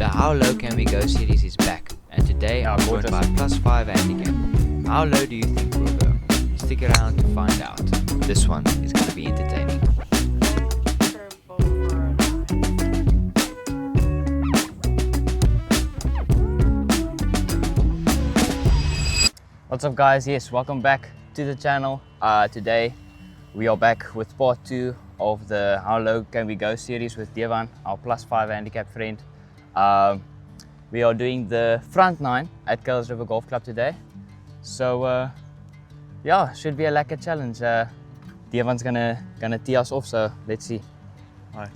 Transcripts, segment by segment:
The How Low Can We Go series is back, and today I'm joined by +5 handicap. How low do you think we'll go? Stick around to find out. This one is going to be entertaining. What's up guys, yes, welcome back to the channel. Today we are back with part 2 of the How Low Can We Go series with Devan, our +5 handicap friend. We are doing the front 9 at Kuilsriver Golf Club today. So yeah, should be a lekker challenge. Devan's gonna tee us off, so let's see. Hi.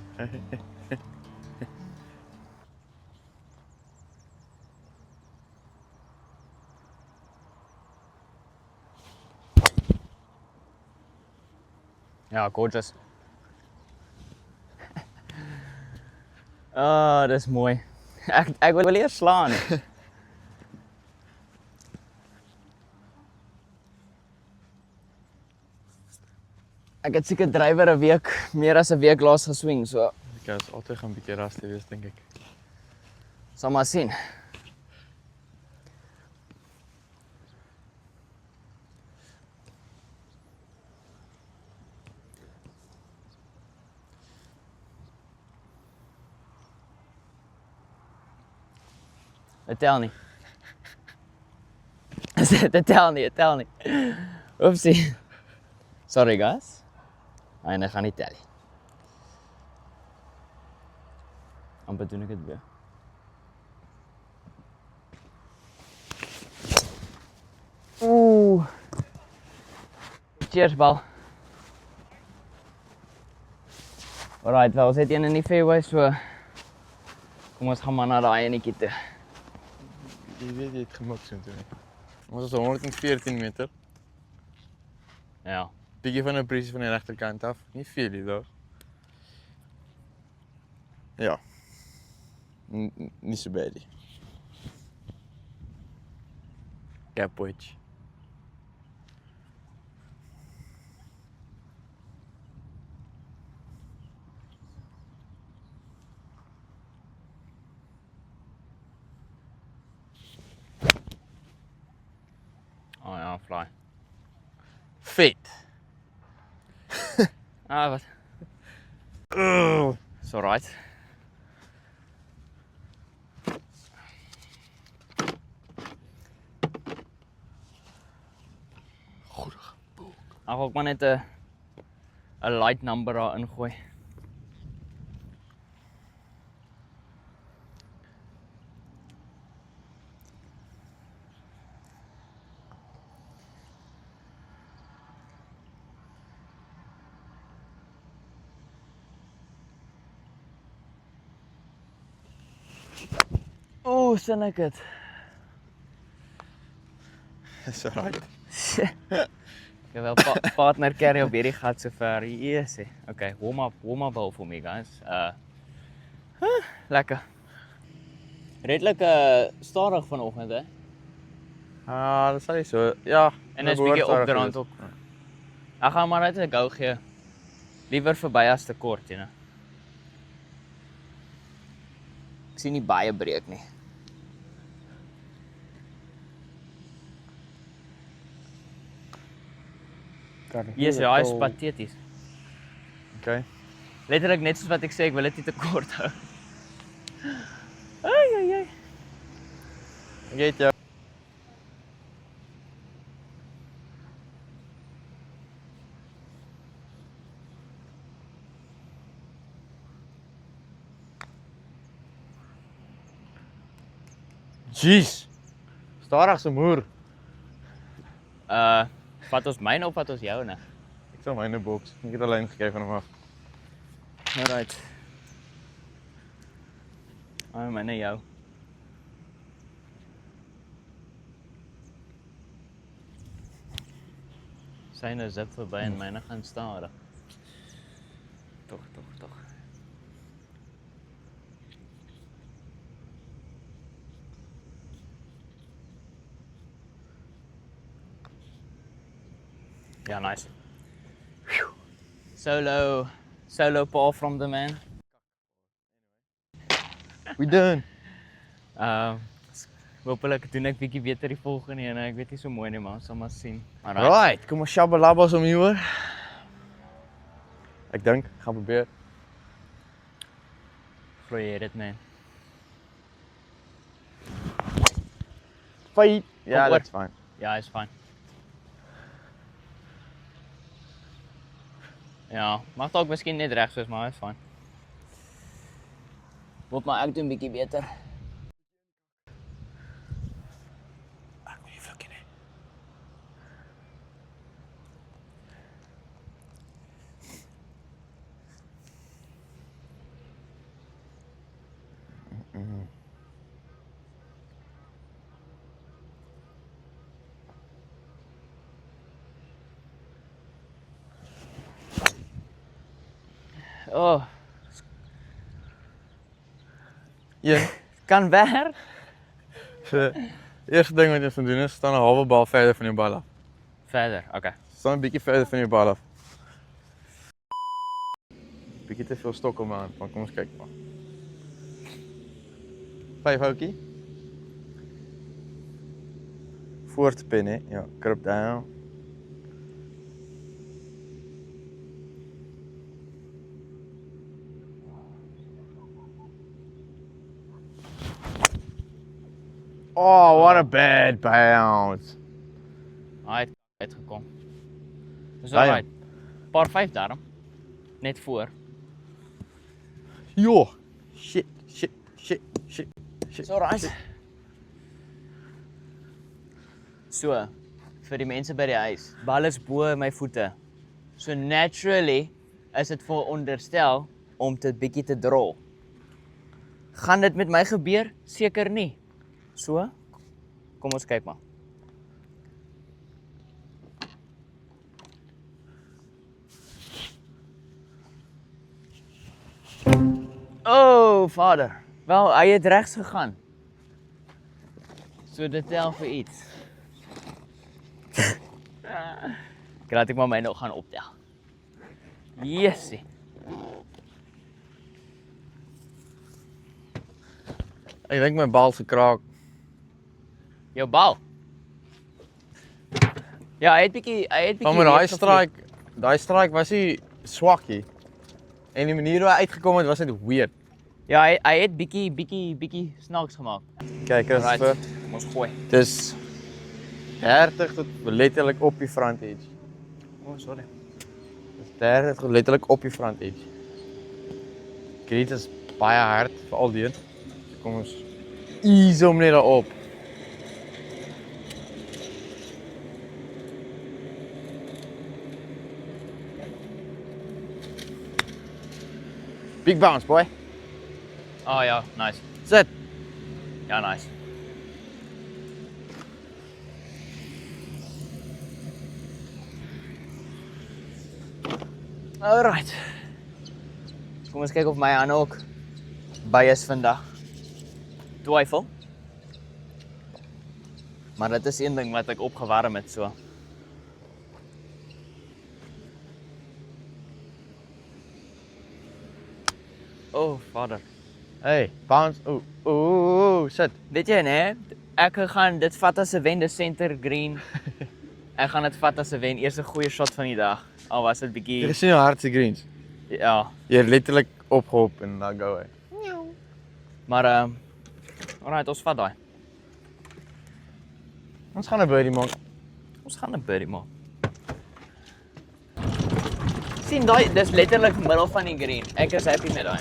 Ja, gorgeous. Oh, dis mooi. Ek wil eers slaan. Ek het seker drywer 'n week, meer as 'n week laas geswing, so Ek is altyd gaan 'n bietjie rusty wees, dink ek. sal maar sien. Dit tel nie. Dit tel nie. Oepsie. Sorry guys. Hy gaan nie tel nie. Amper doen ek dit weer. Oeh. Cheers bal. Alright, wel, ons het een in die fairway, so kom ons gaan maar na daai enetjie toe. Jy weet jy het gemik so toe. Ons is 114 meter. Ja. Bietjie van 'n breeze van die regterkant af. Nie veel hier daar. Ja. Nie so bad nie. Gap wedge. Oh ja, fly. Vet. Wat? It's alright. Goeie boek. Ek gaan ook maar net 'n light number daar ingooi. Oeh, sien ek dit. Is alright. Ek wil partner carry op hierdie gat so ver. Easy. Okay, warm up ball for me guys. Lekker. Redelik stadig vanoggend hè. Dat sal nie so. Ja, En is bietjie op die rand ook. Ek gaan maar net 'n go gee. Liewer verby as te kort, jy know. Ek sien nie baie breek nie. Yes, ja, is pateties. Okay. Letterlik net soos wat ek sê, ek wil dit nie te kort hou. Ai. Ek het jou. Jeez. Stadig so moer. Vat ons myne of vat ons joune? Ek sal myne boks. Ek het alleen gekry van hom af. Alright. Myne jou. Syne zip verby en myne gaan stadig. Tog. Ja, nice. Solo par from the man. We done. Hopelijk doen ek bietjie beter die volgende en ek weet nie so mooi nie, maar ons sal maar sien. Right, kom ons shabalabas om hier hoor. Ek dink, gaan probeer. Glo jy dit, man? Fight. Ja, oor. that's fine. Ja, is fyn. Ja, mag dalk miskien net reg soos, maar is fyn. Moet maar ek doen bietjie beter. Ek moet nie fucking hê. Oh, Een. kan werk. So, eerste ding wat jy moet doen is staan 'n halwe bal verder van jou bal af. Verder, okay. Staan 'n bietjie verder van jou bal af. Bietjie te veel stok om aan, maar kom ons kyk maar. 5 houtjie. Fourth pin hè. Ja, grip down. Oh, what a bad bounce. Hy het uitgekom. Dis Ja, ja. alright. Paar 5 daarom. Net voor. Jo. Shit. Dis alright. So, vir die mense by die huis. Bal is bo my voete. So naturally is dit veronderstel om dit bietjie te drol. Gaan dit met my gebeur? Seker nie. So, kom ons kyk maar. Oh, vader. Wel, hy het regs gegaan. So dit tel vir iets. Ek laat ek maar my nog gaan optel. Yesie. Ek dink my bal se kraak. Jou bal. Ja, hy het bietjie Maar met daai reeds gevlieg. strike was hy swakkie. En die manier hoe hy uitgekom het was net weird. Ja, hy het bietjie snaaks gemaak. Kyk, Christopher. Kom ons gooi. Dis 30 tot letterlik op die front edge. Oh, sorry. Dis 30 tot letterlik op die front edge. Dit is baie hard vir al die. Kom ons ease hom net daarop. Big bounce, boy. Oh ja, nice. Sit. Ja, nice. Alright. Kom ons kyk of my hande ook by is vandag. Twyfel. Maar dit is een ding wat ek opgewarm het so. Oh, vader. Hey, bounce. Ooh, sit. Weet jy nee, ek gaan dit vat as 'n wen, die center green. Ek gaan dit vat as 'n wen, eers 'n goeie shot van die dag. Al was dit Jy bietjie sien hoe hard se greens. ja, Jy het letterlik opgehop en dan go hy. maar alright, ons vat daai. Ons gaan 'n birdie maak. Ons gaan 'n birdie maak. Sien daai, dis letterlik middel van die green. Ek is happy met daai.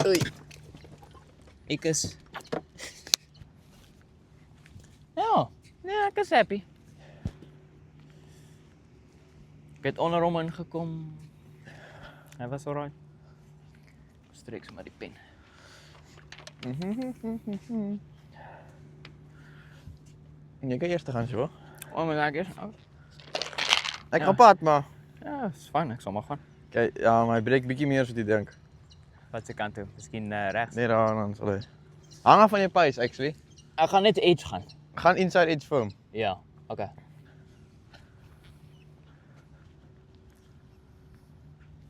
Oei. Ek is Ja, nee, ek is happy. Ek het onder hom ingekom. Hy was alright. Streek sommer die pen. Jy kan eers te gaan so. Oh my god, oh. Ek Ja. gaan pad maar. Ja, is fyn, ek sal maar gaan. Kyk, ja, maar hy breek bietjie meer as wat jy dink. Wat se kant toe? Miskien regs. Nee, daar dan sal hy. Hang af van jou pace actually. Ek gaan net edge gaan. Gaan inside edge vir hom. Ja, okay.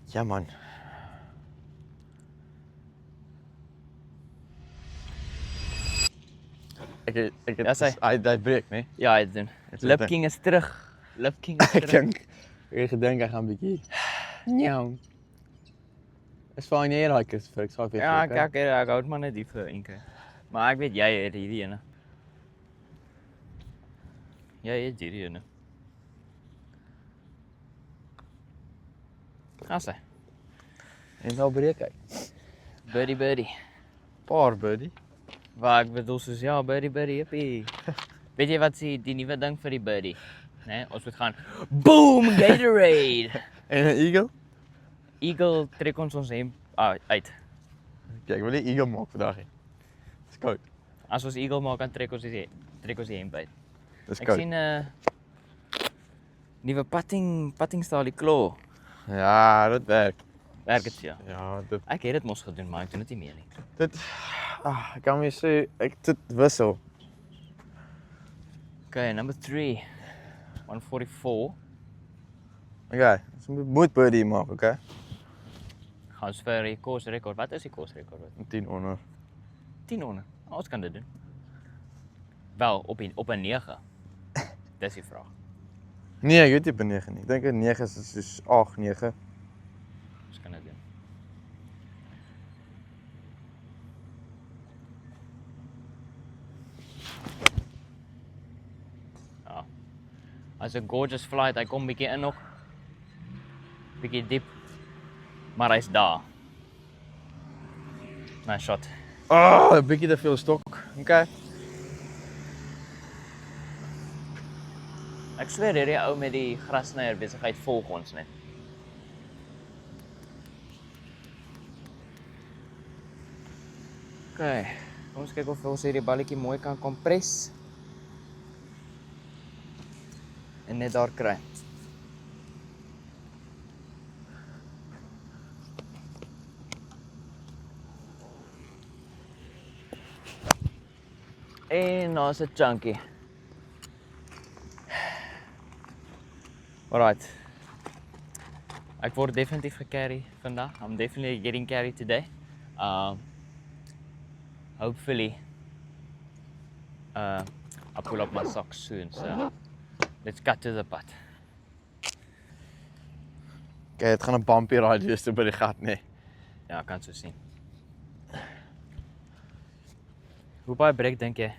Ja man. ek het Ja, sy. hy breek, nee. Ja, hy het doen. Het Lip doen. King is terug. Lip King is Ek terug. het gedink hy gaan bietjie. Njau. Is fyn jy daai Christopher, ek sal vir Ja, jou. ek hou maar net die vir een keer. Maar ek weet jy het hierdie ene. Jy het hierdie ene. Gaan sy. En nou breek hy. Birdie. Paar birdie. Waar ek bedoel soos ja, birdie, jippie. Weet jy wat sê die nuwe ding vir die birdie? Nee, ons moet gaan boom Gatorade. En 'n eagle? Eagle trek ons hemp uit. Kyk, ek wil nie eagle maak vandag nie. Dis koud. As ons eagle maak, dan trek ons die hemp uit. Dis Ek koud. sien 'n nuwe patting staal die claw. Ja, dit werk. Werk dit ja. Ja, dit Ek het dit mos gedoen, maar ek doen dit nie meer nie. ek kan weer sê dit wissel. Okay, number 3. 144. Okay, ons moet birdie maak, okay? Gaan ons vir die course record. Wat is die course record? 10 onder. 10 onder. Ons kan dit doen. Wel, op 'n 9. Dis die vraag. Nee, ek weet nie op 'n 9 nie. Ek dink 'n 9 is soos 8, 9. Ons kan dit doen. Ja. As 'n gorgeous flight, hy kom bietjie in nog. Bietjie diep. Maar hy's daar. Nice shot. 'n bietjie te veel stok. Okay. Ek sweer hierdie ou met die grasnyer besigheid volg ons net. Okay, kom ons kyk of ons hierdie balletjie mooi kan kompres. En net daar kry. En daar's 'n chunky. Alright. Ek word definitief gecarry vandag. I'm definitely getting carried today. Hopefully I'll pull up my socks soon, so let's cut to the putt. Okay, dit gaan 'n bumpy ride wees by die gat, nee. Ja, kan so sien. Hoe baie breek dink jy?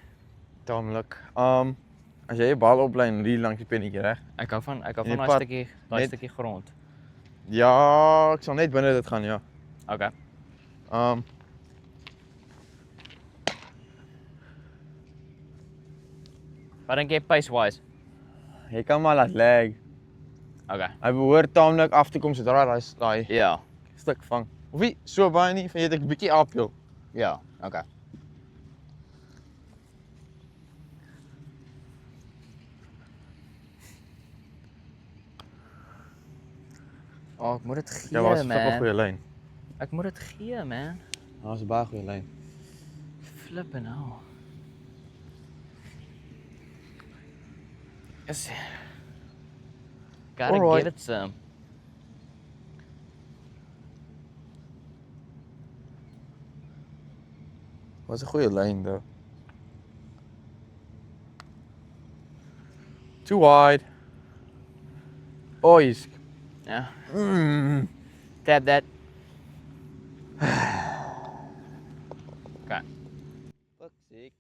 Taamlik. As jy 'n bal oplei en ry langs die pennetjie, reg? Ek hou van Die daai pad stukkie net- grond. Ja, ek sal net binne dit gaan, ja. Okay. Wat dink jy pace-wise? Jy kan maar laat lag. Okay. Hy behoort taamlik af te kom sodra daai Ja. stuk vang. Of nie so baie nie, jy het 'n bietjie uphill. Ja, okay. Oh, ek moet dit gee, Ja, was 'n man. goeie lyn. Ek moet dit gee, man. Was 'n baie goeie lyn. Flippin' hell. Yes. Gotta Alright. give it some. Was 'n goeie lyn though. Too wide. Oh, he's Yeah. Tap that. Okay. Fuck's sake.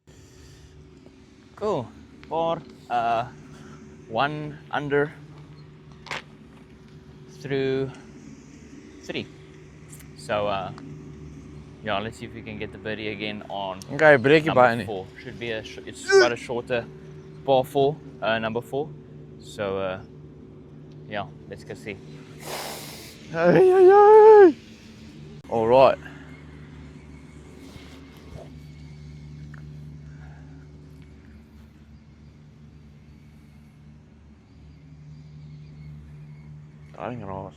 Cool. 4, 1 under through 3. So, yeah, let's see if we can get the birdie again on Okay, breek jy baie number nie. 4. Should be it's quite a shorter par 4, number 4. So, yeah, let's go see. Hey. All right. Daai raas.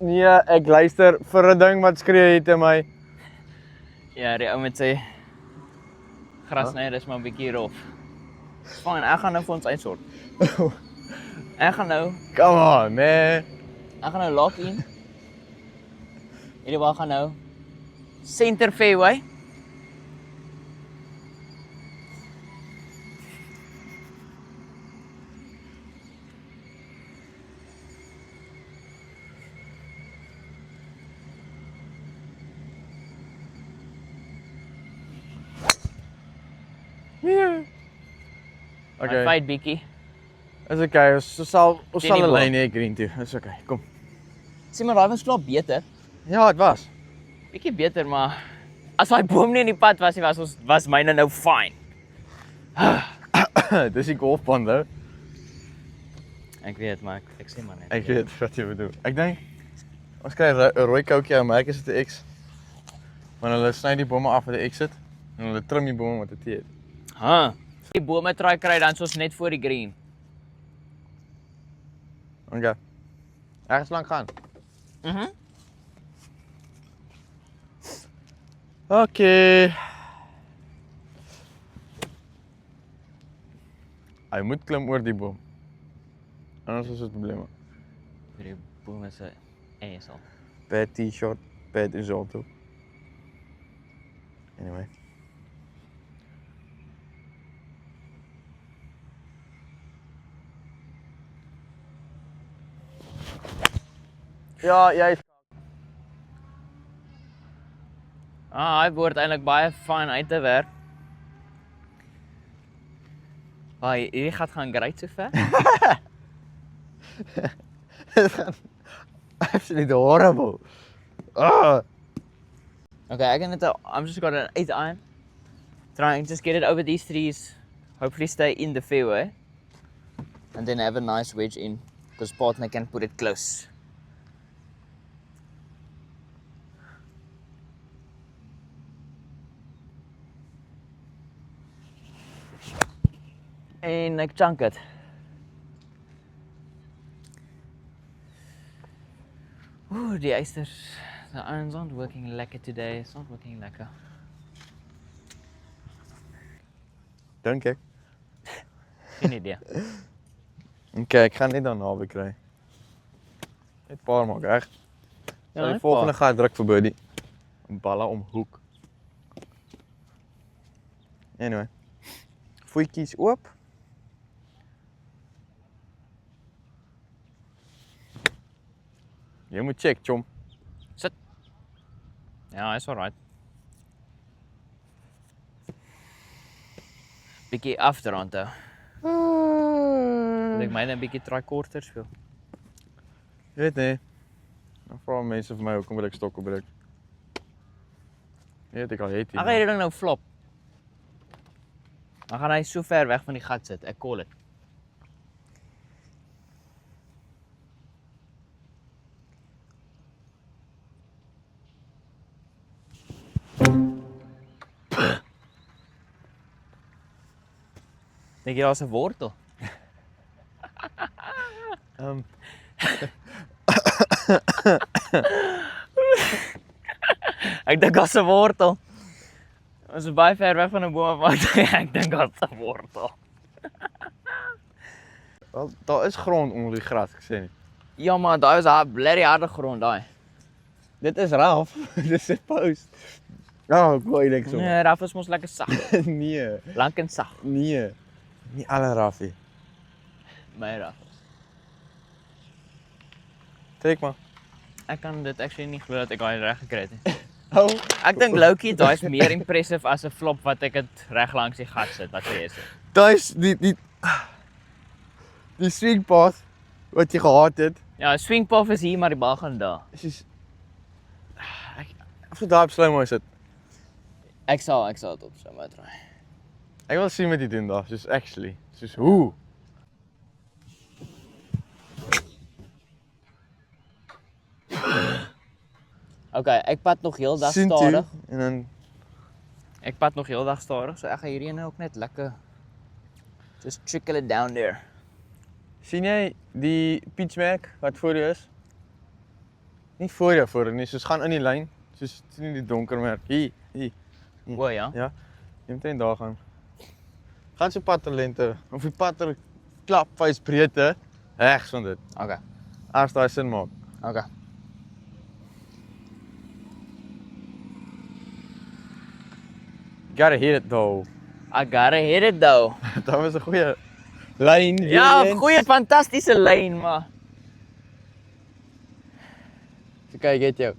Nee, ek luister vir 'n ding wat skree hier te my. Ja, die ou met sy grasnyer is maar 'n bietjie rof. Fyn, ek gaan nou vir ons uitsort. Ek gaan nou Come on, man. Ek gaan nou lock in. Hierdie bal gaan nou center fairway. Okay. Fight bietjie. Is okay, ons sal Teen die 'n bal. lyn hê green toe. Is okay. Kom. Sien maar daai was klaar beter. Ja, dit was. Bietjie beter, maar as daai boom nie in die pad was nie, was myne nou fine. Dis die golfbaan nou. Ek weet, maar ek sê maar net. Ek weet wat jy bedoel. Ek dink ons kry 'n rooi koutjie en merk is dit 'n X. Want hulle sny die bome af met 'n exit en hulle trim die bome met 'n T. Ha. Die bome try kry dan soos net voor die green. Okay. Ergens lank gaan. Mhm. Okay. Hy moet klim oor die boom. Anders is dit probleme. Die bome se asshole. Bad T-shirt, bad result ook. Anyway. Ja, jy Hy word eintlik baie fyn uit te werk. Hierdie gaan great so ver. absolutely horrible. Ah. Okay, I'm just gonna 8 iron. Try and just get it over these trees. Hopefully stay in the fairway. And then have a nice wedge in. Because partner can put it close. En ek chunk it. Ooh, die ysters. The irons aren't working lekker today. It's not working lekker. Dink ek. Geen idee. Okay, ek gaan net dan naby kry. Net paar maak reg. Ja, Die volgende gaan druk vir birdie. Balle om hoek. Anyway. Voetjies oop. Jy moet check, chom. Ja, is alright. Bietjie afdrand hou. Ek myne 'n bietjie try korter speel. Jy weet nie. Dan vra mense vir my hoekom wil ek stokke breek. Jy weet ek al het Ek gaan hierdie ding nou flop. Dan gaan hy so ver weg van die gat sit. Ek call it. Dink jy daar's 'n wortel? Ek dink daar's 'n wortel. Ons is baie ver weg van 'n boom af. Ek dink daar's 'n wortel. Wel, daar is grond onder die gras, ek sê nie. Ja, maar daai is 'n blerry harde grond daai. Dit is raf. Dis 'n post. Ja, gooi niks op. Nee, raf is mos lekker sag. Nee, Lank en sag. nee. Nie alle raffie. My raf. Trek maar. Ek kan dit actually nie glo dat ek daai reg gekry het nie. Hou. Ek dink Loukie, daai is meer impressive as 'n flop wat ek dit reg langs die gat sit, wat sê jy? Daai's die swing path wat jy gehad het. Ja, swing puff is hier, maar die bal gaan daar. Soos ek vir daai op slow mo sit. Ek sal dit op so maar try. Ek wil sien wat jy doen daar, soos actually. Soos hoe? Okay, ek pad nog heeldag Sien toe, stadig. en dan Ek pad nog heeldag stadig, so ek gaan hierdie ene ook net lekker just trickle it down there. sien jy die pitchback wat voor jou is? Nie voor jou nie, soos gaan in die lyn. Soos sien jy die donker merk. Hier. O ja. Ja. Jy moet net daar gaan. Gaan so pad lengte of die pad klap face breedte Regs van dit. Okay. As daai sin maak. Okay. You gotta hit it though. I gotta hit it though. Dat was 'n goeie lyn. Ja, goeie fantastiese lyn, maar. So kyk, het jou.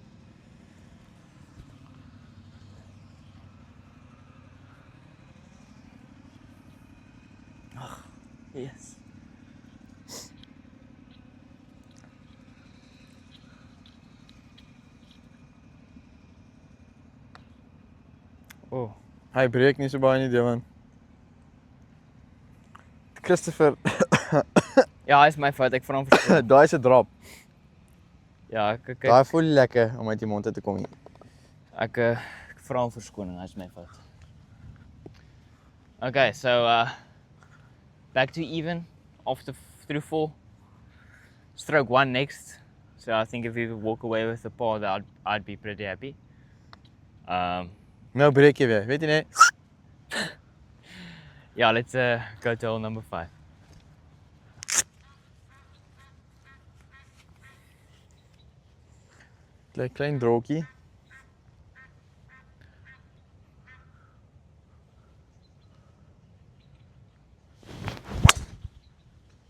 Yes. Oh. Hy breek nie so baie nie, Devan. Christopher, Ja, is my fout. Ek vra hom verskoning. daai is 'n drop. Ja, ek Daai voel lekker om uit die mond uit te kom. ek vra hom verskoning. Hy's my fout. Okay, so back to even after through 4. Stroke 1 next. So I think if we walk away with the par, that I'd be pretty happy. Nou breek jy weer, weet jy nie? Yeah, let's go to hole number 5. Klein drookie.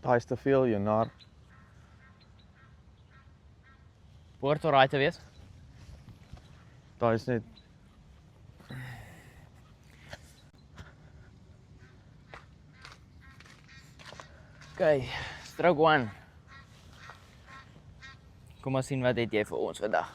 Daai is te veel, jy nar. Behoort alright te wees. Daai is net Okay, stroke 1. Kom maar sien wat het jy vir ons vandag.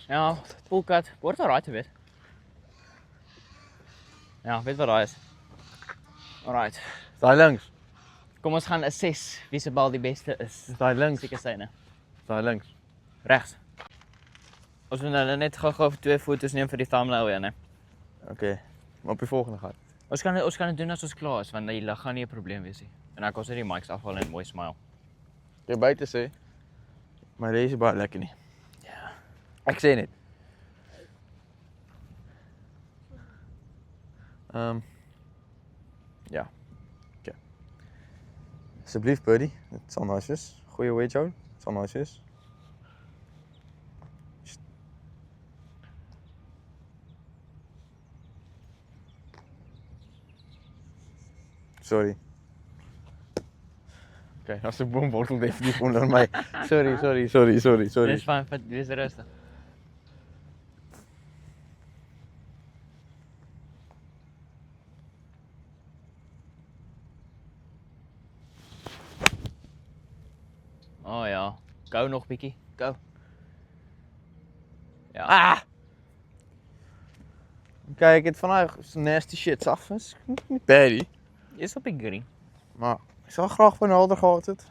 Ja, full cut. Behoort alright te wees. Ja, weet wat daai is. Alright. daai links. Kom ons gaan assess wie se bal die beste is. Daai links. Seker syne. Daai links. Regs. Ons moet nou net gou-gou 2 foto's neem vir die thumbnail weer, né? Okay. Maar op die volgende gaan. Ons kan dit doen as ons klaar is, want die lig gaan nie 'n probleem wees nie. En dan kos dit die mics afhaal en mooi smile. Jy buite sê. Maar deze baie lekker nie. Ja. Ek sê net. Ja. Okay. Asseblief birdie, dit sal nice wees. Goeie wedge hou, dit sal nice wees. Sorry. Okay, daar's 'n boomwortel definitief onder my. Sorry. Dis fyn, wees rustig. Oh ja, gou nog bietjie, gou. Ja. Ah! Kijk, ek het van daai nasty shit af. Is nie bad nie. Is op die green. Maar ek sal graag van helder gehad het.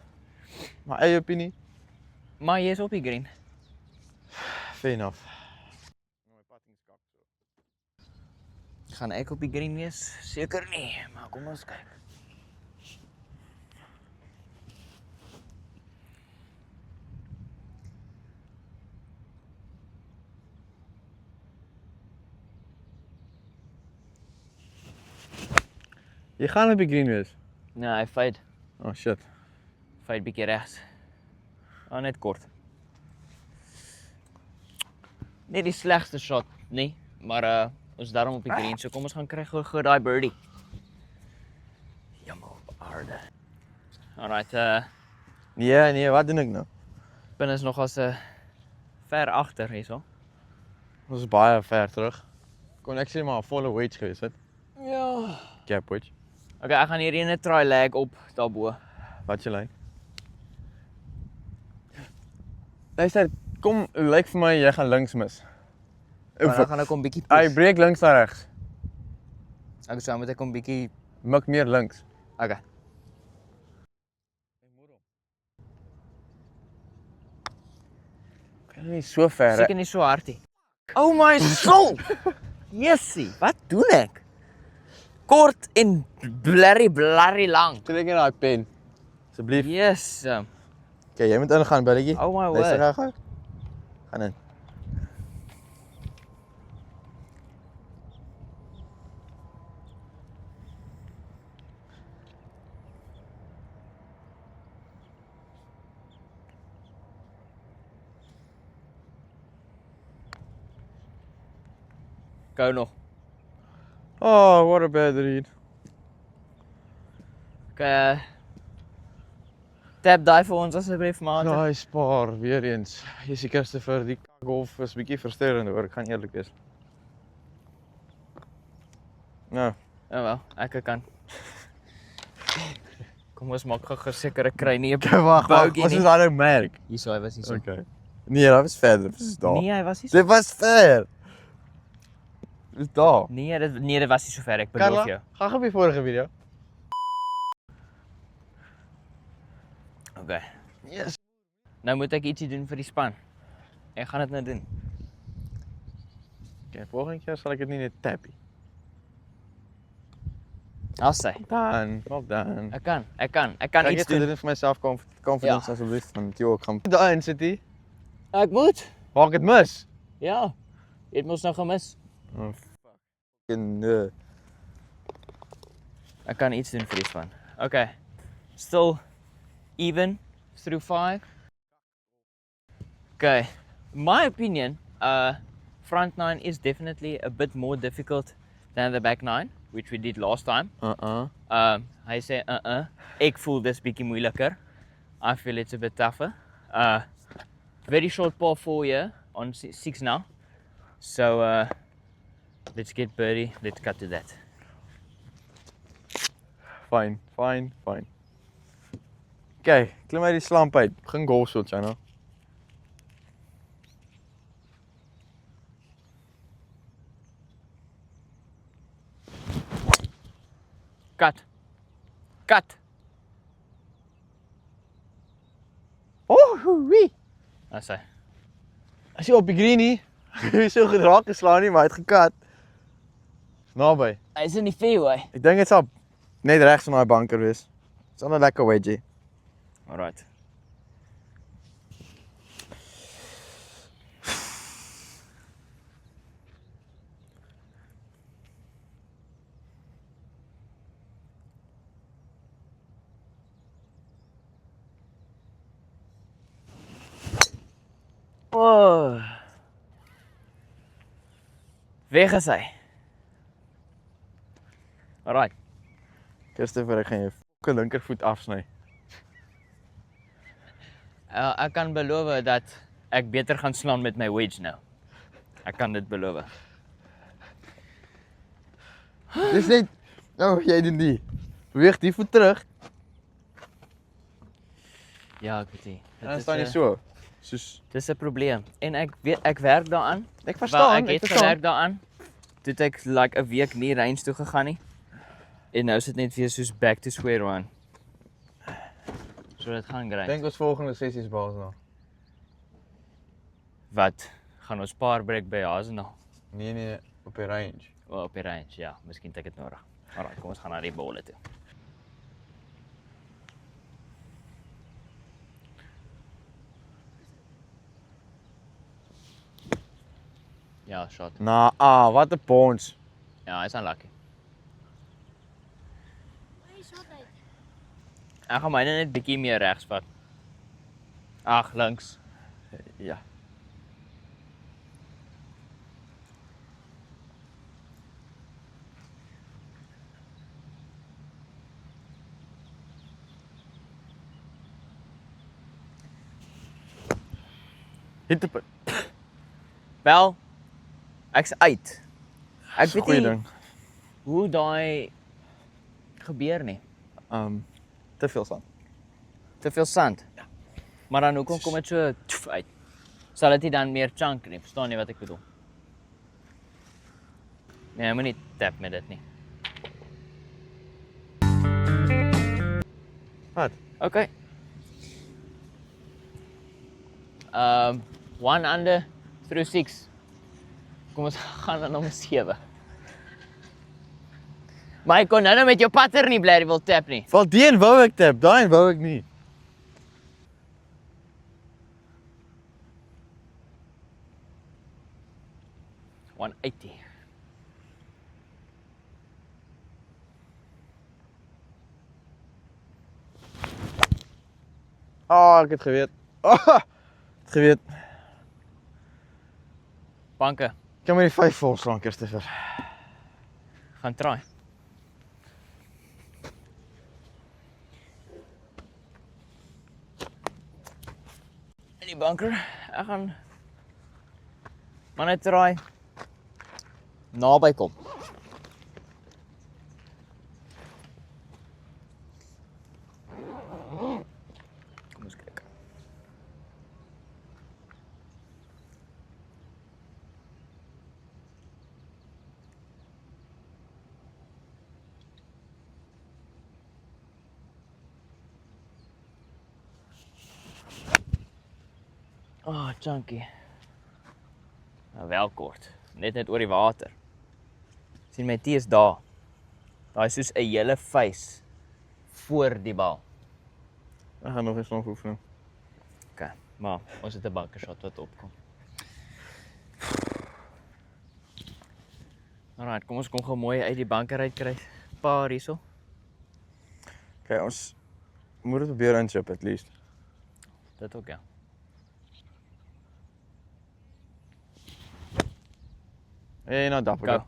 My eie opinie. Maar jy is op die green. Fair enough. Gaan ek op die green wees? Seker nie, maar kom ons kyk. Jy gaan op die green wees. Nee, hy fade. Oh shit. Fade bietjie regs. Oh, net kort. Nie die slegste shot nie, maar ons is daarom op die green, so kom ons gaan kry gou daai birdie. Jammer op aarde. Alright, Nee, wat doen ek nou? bin is nog as ver agter hierso. Ons is baie ver terug. Kon ek sê maar 'n volle wedge gewees het. Ja. Gap wedge. Okay, ek gaan hierdie net try lag op daarbo. Wat jy like? Luister, kom, lyk vir my jy gaan links mis. Dan gaan ek hom bietjie Hy push. breek links na regs. Ek sê moet ek hom bietjie. Mik meer links. Okay. Kan nie so ver. Seker nie so hard nie. Oh my soul. Jessie, wat doen ek? Kort en blarry lang. Trek in daai pen. Asseblief. Yes. Okay, jy moet ingaan, billetjie. Oh my Luister word. gou. Gaan in. Gou nog. Oh, what a bad read. Okay. Tap daai vir ons asseblief, maat. Daai spaar weer eens. Jessie Christopher, die golf is bietjie frustrerend hoor, ek gaan eerlik wees. Nou, Ja wel, ek kan. Kom ons maak gou seker ek kry nie 'n wag, bogey wat is nie. daai nou merk? Hierso, hy was hierso. Okay. Nee, dat was verder, dis daar. Nee, hy was hierso. Dit was ver. Dis daar. Nee, dit was nie so ver, ek beloof jou. Gaan op die vorige video. Okay. Yes. Nou moet ek ietsie doen vir die span. Ek gaan dit nou doen. Okay, volgende keer sal ek dit nie net tap nie. Al sy. Dan, well done. Ek kan Kan iets jy doen. dit vir myself confidence Ja. asseblief want jy ook gaan. Daai in City. Ek moet. Waar ek dit mis. Ja. Jy het mos nou gemis. Oh fucking Ek kan iets doen vir die span. Okay. Still even through 5. Okay. In my opinion, front 9 is definitely a bit more difficult than the back 9, which we did last time. Hy sê ek voel dis bietjie moeiliker. I feel it's a bit tougher. Very short par 4 here on 6 now. So let's get birdie. Let's cut to that. Fine. Okay, klim uit die slamp uit. Begin golf shot, China. Cut. Oh, wie? That's hy. As jy op die green nie, jy so gedraak geslaan nie, maar hy het gekat. Naby. Hy's in die fairway. Ek dink dit sal net regs van daai banker wees. Dit's 'n lekker wedgie. Alright. Oh. Weg is hy. Alright. Christopher, ek gaan jou fucking linkervoet afsny. Ek kan beloof dat ek beter gaan slaan met my wedge nou. Ek kan dit beloof. Dis net jy doen die. Beweeg die voet terug. Ja, ek weet nie. Dan staan jy so. Soos Dis 'n probleem en ek weet ek werk daaraan. ek verstaan, Ek het gewerk daaraan. Toe het ek like 'n week nie range toe gegaan nie. En nou is dit net weer soos back to square one. So dit gaan great. Dink ons volgende sessies baas nou. Wat gaan ons paar break by Hasenal? Nee, op die range. O, op die range, ja, miskien het ek dit nodig. Alright, kom ons gaan na die bolle toe. Ja, shot. Wat 'n pons. Ja, hy's unlucky. Hy shot uit. Ek gaan myne net bietjie meer regs vat. Ag, links. Ja. Hit op. Wel, ek's uit. Ek weet Goeie nie ding. hoe daai gebeur nie. Te veel sand. Te veel sand. Ja. Maar dan hoekom kom dit so uit? Sal dit nie dan meer chunk nie? Verstaan jy wat ek bedoel? Nee, moenie tap met dit nie. Wat? Okay. 1 under through 6. kom ons gaan dan nommer 7. Maar ek kon nou met jou patter nie bly wil tap nie. Val die een wou ek tap, daai een wou ek nie. $180. Ek het geweet. Het geweet. Banke, Kan maar die 5 volslaan, Christopher. gaan try. In die banker, ek gaan maar net try naby kom. Kom ons kyk. Chunky. Nou wel kort, net oor die water. Sien my tee is daar. Daai is soos 'n hele face voor die bal. Ek gaan nog eens nog oefenen. Okay, maar ons het 'n bunker shot wat opkom. Alright, kom ons kom gou mooi uit die bunker uit kry. Paar hierso. Okay, ons moet dit probeer inchip at least. Dit ook ja. Hey, nou dapper. Go.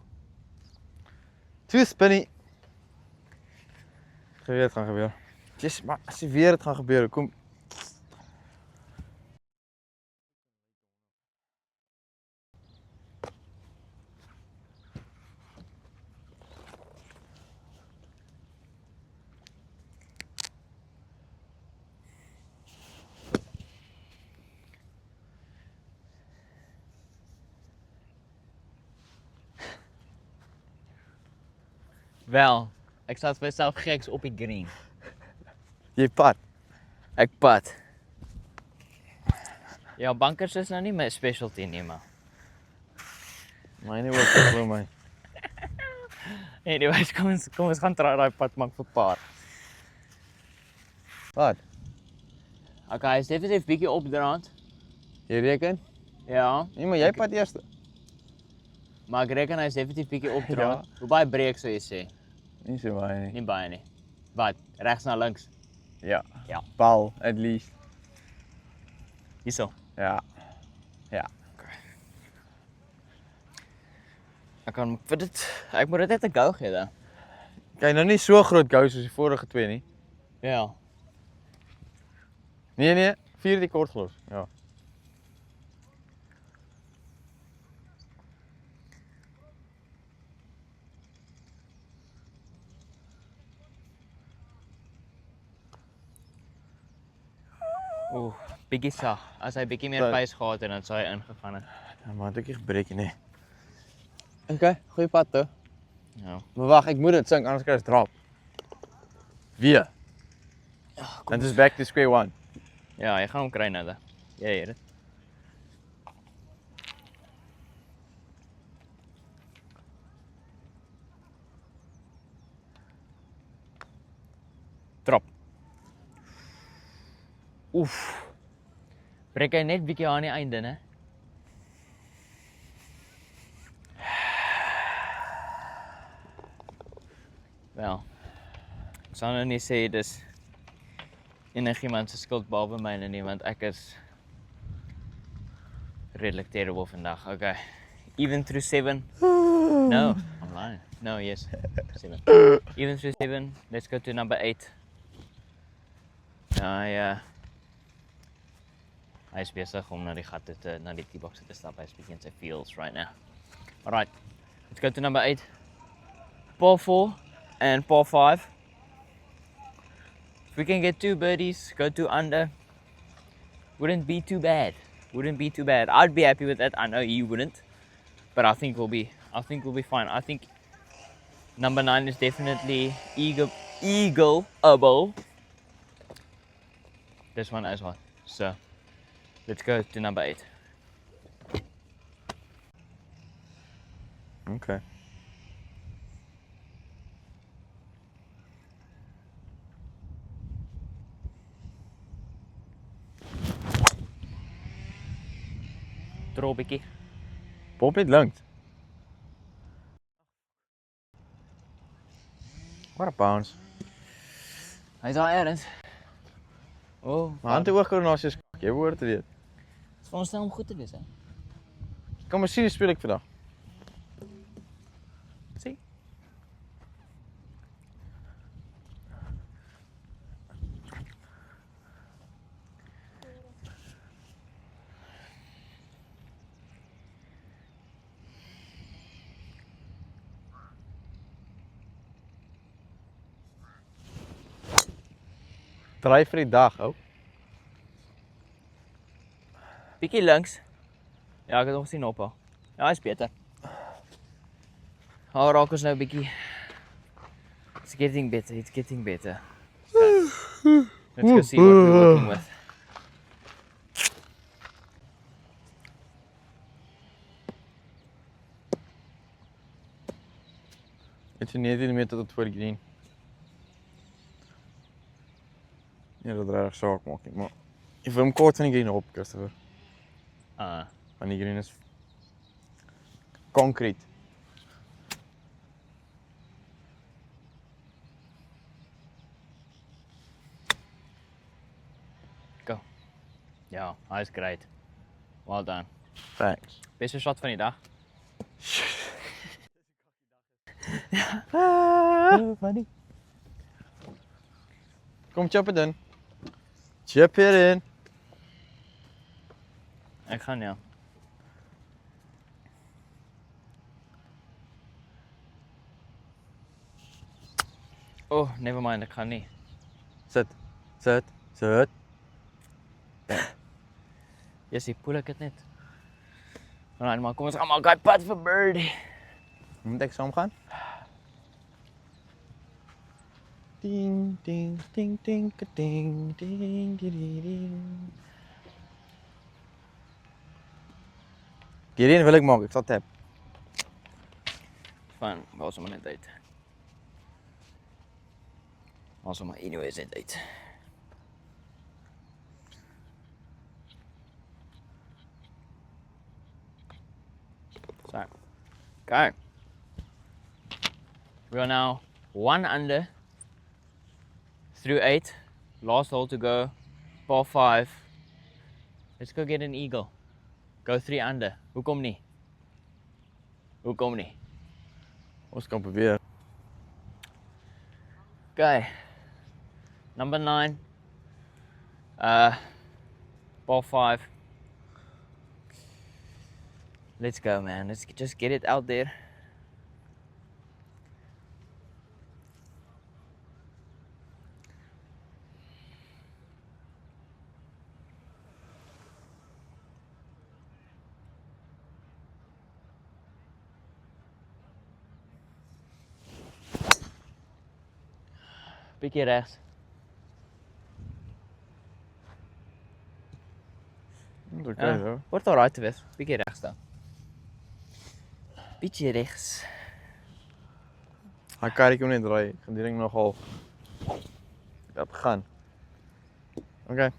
Too spinny. Geweet het gaan gebeur. Just, maar as jy weer dit gaan gebeur, kom. Wel, ek sat vir myself geks op die green. Jy pad. Ek pad. Ja, bunkers is nou nie my specialty nie, maar. Myne ook glo my. Anyways, kom ons gaan try daai pad maak vir paar. Wat? Okay, is definitief bietjie opdraand. Jy reken? Ja, Nee, maar jy pad eers. maar ek reken hy is definitief bietjie opdraand. Hoe baie breek sou jy sê? Nie so baie nie. Nie baie nie. Wat? Regs na links. Ja. Ja. Bal at least. Hierso. Ja. Ek kan vir dit ek moet dit net 'n go gee dan. Kyk, nou nie so groot gou soos die vorige twee nie. Ja. Nee, 4 die kort gelos. Ja. Oeh, bietjie sag. As hy bietjie meer So- pace gehad het, dan sou hy ingegaan het. Ja, maar het ook nie gebreek nie. Okay, goeie pad toe. Ja. Maar wag, ek moet dit sink anders kry ons drop. Weer. Dan is back to square one. Ja, jy gaan hom kry nou dan. Jy het dit. Drop. Oef. Breek hy net bietjie aan die einde, né? Wel. Ek sal nou nie sê dis enigiemand se skuld behalwe myne nie, want ek is redelik terrible vandag. Okay. Even through 7. No, I'm lying. No, yes. 7. Even through 7. Let's go to number 8. Hy is besig om na die gat te na die T-box te stap. Hy is bietjie in sy feels right now. Alright. Let's go to number 8. Par 4 and par 5. If we can get 2 birdies, go 2 under, wouldn't be too bad. Wouldn't be too bad. I'd be happy with that. I know you wouldn't, but I think we'll be fine. I think number 9 is definitely eagleable. This one as well. So let's go to number 8. Okay. Drop bietjie. Pop net links. What a bounce. Hy's daar ergens. Oh, My hand-oogkoördinasie is kak, jy behoort te weet. Dis vir ons nou om goed te wees, hè. Kom maar sien, speel ek vandag. Sien? Draai vir die dag, ou. Bietjie links. Ja, ek het hom gesien ophou. Ja, hy's beter. Hou raak ons nou bietjie. It's getting better, it's getting better. Okay. Let's go see what we're working with. Het jy 19 meter tot voor die green. Ja, dat regtig saak maak nie, maar jy wil hom kort van die green op, Christopher. Want die green is concrete. Go. Ja, hy's great. Well done. Thanks. Beste shot van die dag. Funny. Kom, chip it in. Chip it in. Ek gaan ja. Oh, never mind, ek gaan nie. Sit. Sit. Sit. Jessie, poel ek dit net. Alright, maar kom ons gaan maak hy pad vir birdie. Moet ek saam gaan? Ding, ding, ding, ding, ding, ding, ding, ding. Hierheen wil ek maak, ek sal tap. Van, waar is hom net uit? Waar is hom anyways net uit? So, okay. We are now 1 under through 8. Last hole to go. Par 5. Let's go get an eagle. Go 3 under. Hoekom nie? Hoekom nie? Ons kan probeer. Okay. Number 9. Par 5. Let's go, man. Let's just get it out there. Bietjie regs. Dis okay, hoor. Word alright te wees. Bietjie regs dan. Bietjie regs. Hy karretjie moet net draai. Ek gaan die ding nogal dat gaan. Okay.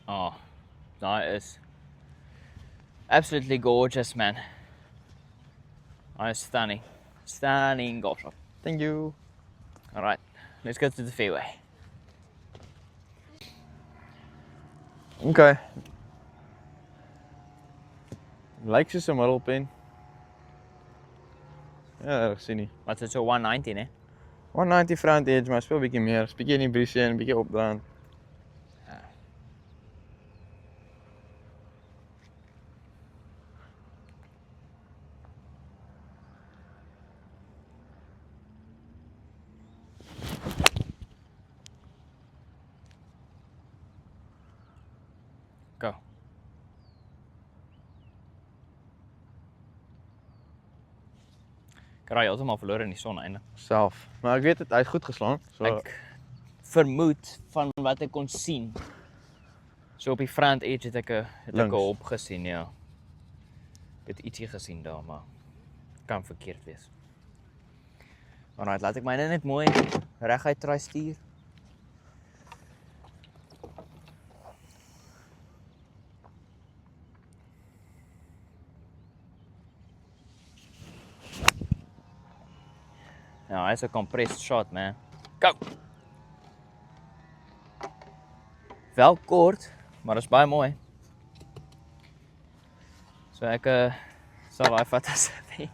Oh, that is absolutely gorgeous, man. That is stunning. Stunning golf shot. Thank you. Alright, let's go to the fairway. Okay. Lyk soos 'n middelpen. Ja, ek sien nie. Wat is so 190, né? 190 front edge, maar speel bietjie meer. Bietjie in die briesie en bietjie opdraand. Go. Ek raai heeltemal verloor in die son eintlik. Self. Maar ek weet dit, hy het goed geslaan. So Ek vermoed van wat ek kon sien. So op die front edge het ek 'n Links. hop gesien, ja. Ek het ietsie gesien daar, maar kan verkeerd wees. Alright, laat ek myne net mooi reguit try stuur. Ja, hy is 'n compressed shot, man. Go! Wel kort, maar dit is baie mooi. So ek sal daai vat as dit.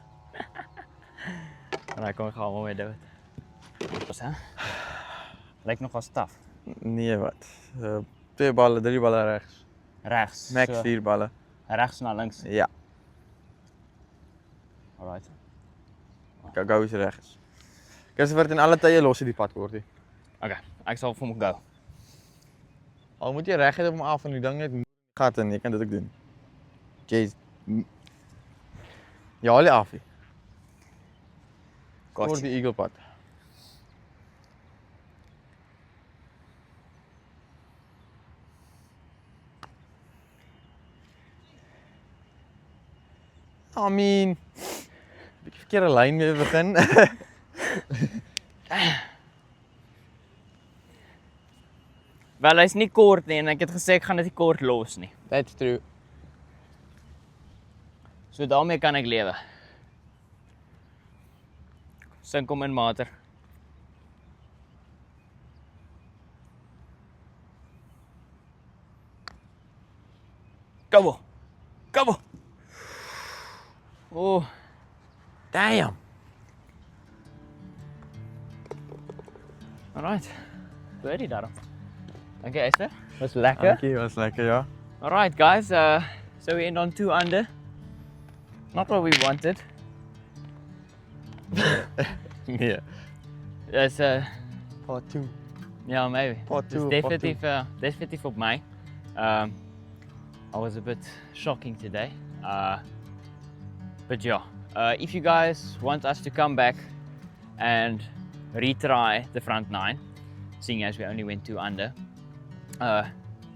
En hy kom gaan mooi doen. Wat hè? Lyk nogal staf. nee wat. 2 balle, 3 balle regs. Regs. Max so, 4 balle. regs na links. Ja, Alright. Go is regs. Christopher in alle tye los hy die pad kortie. Okay, ek sal vir hom go. Al moet jy reg hê op hom af en die ding net gat in, jy kan dit ook doen. Jeez. Ja, al die af. Kort Gotcha. die eagle pad. I mean, bietjie verkeerde lyn mee begin. Wel, hy's nie kort nie en ek het gesê ek gaan dit nie kort los nie. That's true. So daarmee kan ek lewe. Sink hom in water. Kom. Kom. Oh, Damn. alright. Ready daarom. Dankie Esther. Was lekker. Dankie, was lekker, ja. Alright guys, so we end on 2 under. Not what we wanted. Nee. It's Part 2. yeah, maybe. Part It's 2. definitely for mij. I was a bit shocking today. But yeah, if you guys want us to come back and retry the front 9, seeing as we only went 2 under,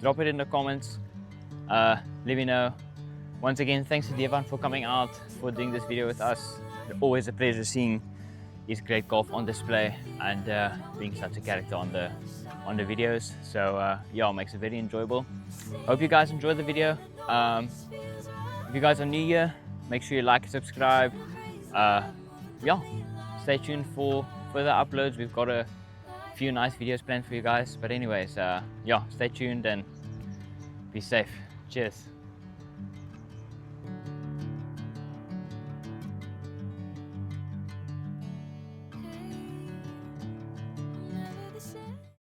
drop it in the comments. Let me know. Once again, thanks to Devan for coming out, for doing this video with us. Always a pleasure seeing his great golf on display and being such a character on the videos. So yeah, it makes it very enjoyable. Hope you guys enjoyed the video. If you guys are new here, make sure you like and subscribe. Yeah, stay tuned for further uploads. We've got a few nice videos planned for you guys. But anyways, yeah, stay tuned and be safe. Cheers.